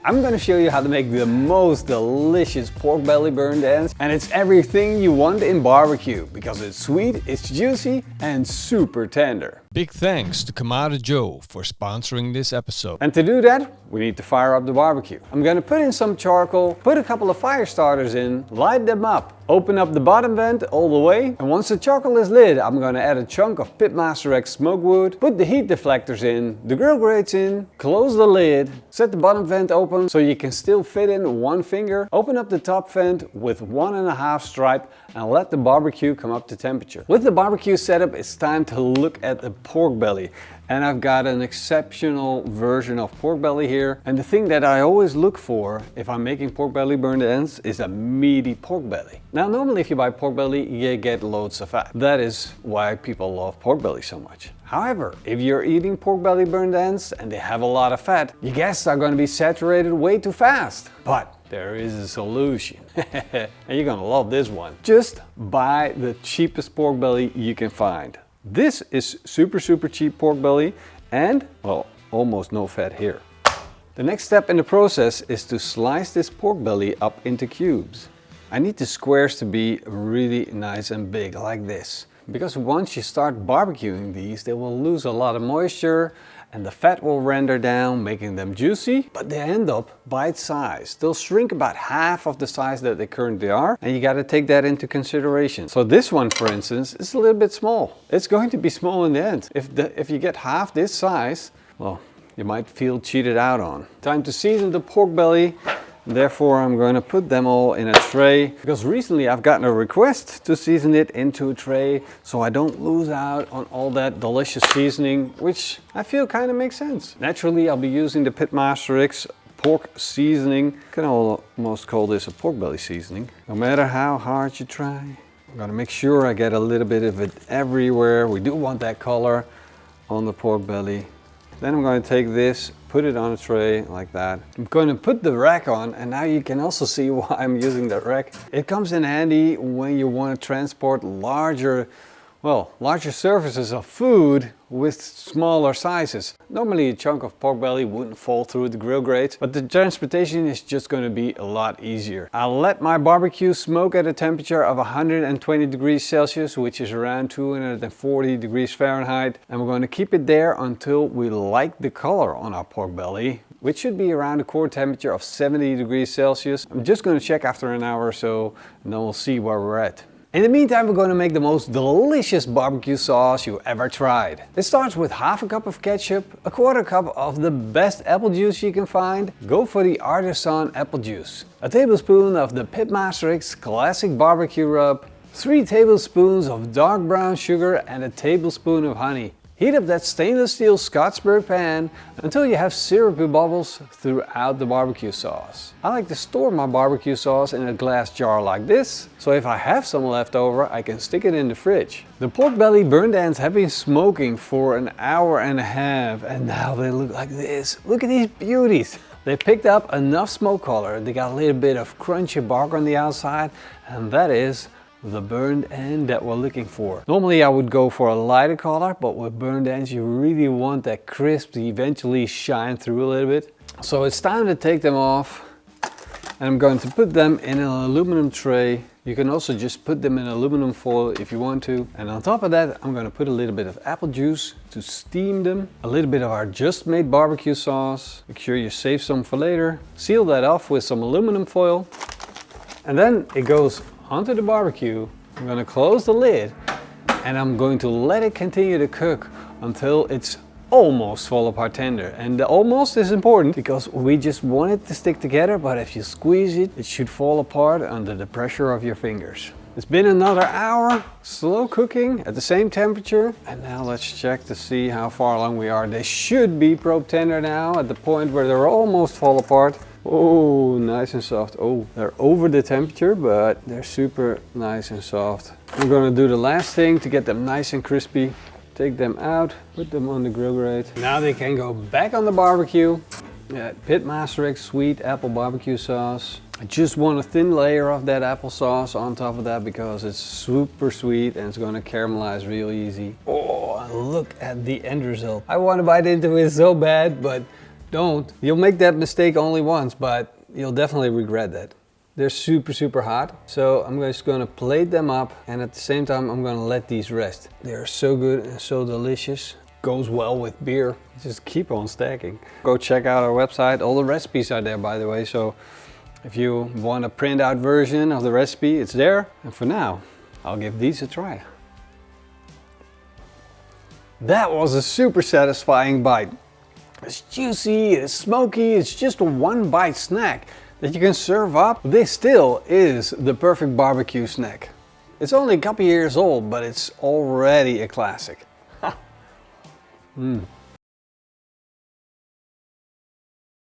I'm gonna show you how to make the most delicious pork belly burnt ends, and it's everything you want in barbecue because it's sweet, it's juicy, and super tender. Big thanks to Kamado Joe for sponsoring this episode. And to do that, we need to fire up the barbecue. I'm gonna put in some charcoal, put a couple of fire starters in, light them up, open up the bottom vent all the way, and once the charcoal is lit, I'm gonna add a chunk of PITMASTERX smoke wood, put the heat deflectors in, the grill grates in, close the lid, set the bottom vent open so you can still fit in one finger, open up the top vent with 1.5 stripe, and let the barbecue come up to temperature. With the barbecue setup, it's time to look at the pork belly. And I've got an exceptional version of pork belly here. And the thing that I always look for if I'm making pork belly burnt ends is a meaty pork belly. Now normally if you buy pork belly, you get loads of fat. That is why people love pork belly so much. However, if you're eating pork belly burnt ends and they have a lot of fat, your guests are going to be saturated way too fast. But there is a solution. And you're going to love this one. Just buy the cheapest pork belly you can find. This is super cheap pork belly and, well, almost no fat here. The next step in the process is to slice this pork belly up into cubes. I need the squares to be really nice and big like this. Because once you start barbecuing these, they will lose a lot of moisture and the fat will render down, making them juicy, but they end up bite-sized. They'll shrink about half of the size that they currently are, and you gotta take that into consideration. So this one, for instance, is a little bit small. It's going to be small in the end. If you get half this size, well, you might feel cheated out on. Time to season the pork belly. Therefore, I'm going to put them all in a tray because recently I've gotten a request to season it into a tray so I don't lose out on all that delicious seasoning, which I feel kind of makes sense. Naturally, I'll be using the PITMASTERX pork seasoning. You can almost call this a pork belly seasoning. No matter how hard you try, I'm going to make sure I get a little bit of it everywhere. We do want that color on the pork belly. Then I'm going to take this, put it on a tray like that. I'm going to put the rack on, and now you can also see why I'm using the rack. It comes in handy when you want to transport larger surfaces of food with smaller sizes. Normally a chunk of pork belly wouldn't fall through the grill grates, but the transportation is just going to be a lot easier. I'll let my barbecue smoke at a temperature of 120 degrees Celsius, which is around 240 degrees Fahrenheit. And we're going to keep it there until we like the color on our pork belly, which should be around a core temperature of 70 degrees Celsius. I'm just going to check after an hour or so, and then we'll see where we're at. In the meantime, we're going to make the most delicious barbecue sauce you ever tried. It starts with half a cup of ketchup, a quarter cup of the best apple juice you can find. Go for the artisan apple juice. A tablespoon of the PITMASTERX classic barbecue rub, 3 tablespoons of dark brown sugar, and a tablespoon of honey. Heat up that stainless steel Scottsburg pan until you have syrupy bubbles throughout the barbecue sauce. I like to store my barbecue sauce in a glass jar like this, so if I have some left over, I can stick it in the fridge. The pork belly burnt ends have been smoking for an hour and a half, and now they look like this. Look at these beauties. They picked up enough smoke color, they got a little bit of crunchy bark on the outside, and that is the burned end that we're looking for. Normally I would go for a lighter color, but with burned ends you really want that crisp to eventually shine through a little bit. So it's time to take them off, and I'm going to put them in an aluminum tray. You can also just put them in aluminum foil if you want to. And on top of that, I'm going to put a little bit of apple juice to steam them, a little bit of our just made barbecue sauce. Make sure you save some for later. Seal that off with some aluminum foil, and then it goes onto the barbecue. I'm going to close the lid and I'm going to let it continue to cook until it's almost fall apart tender. And the almost is important because we just want it to stick together, but if you squeeze it, it should fall apart under the pressure of your fingers. It's been another hour, slow cooking at the same temperature. And now let's check to see how far along we are. They should be probe tender now at the point where they're almost fall apart. Oh, nice and soft. Oh, they're over the temperature, but they're super nice and soft. I'm gonna do the last thing to get them nice and crispy. Take them out, put them on the grill grate. Now they can go back on the barbecue. PITMASTERX sweet apple barbecue sauce. I just want a thin layer of that applesauce on top of that because it's super sweet and it's gonna caramelize real easy. Oh, look at the end result. I want to bite into it so bad, but don't. You'll make that mistake only once, but you'll definitely regret that. They're super, super hot. So I'm just gonna plate them up, and at the same time, I'm gonna let these rest. They are so good and so delicious. Goes well with beer. Just keep on stacking. Go check out our website. All the recipes are there, by the way. So if you want a print out version of the recipe, it's there. And for now, I'll give these a try. That was a super satisfying bite. It's juicy, it's smoky, it's just a one bite snack that you can serve up. This still is the perfect barbecue snack. It's only a couple years old, but it's already a classic.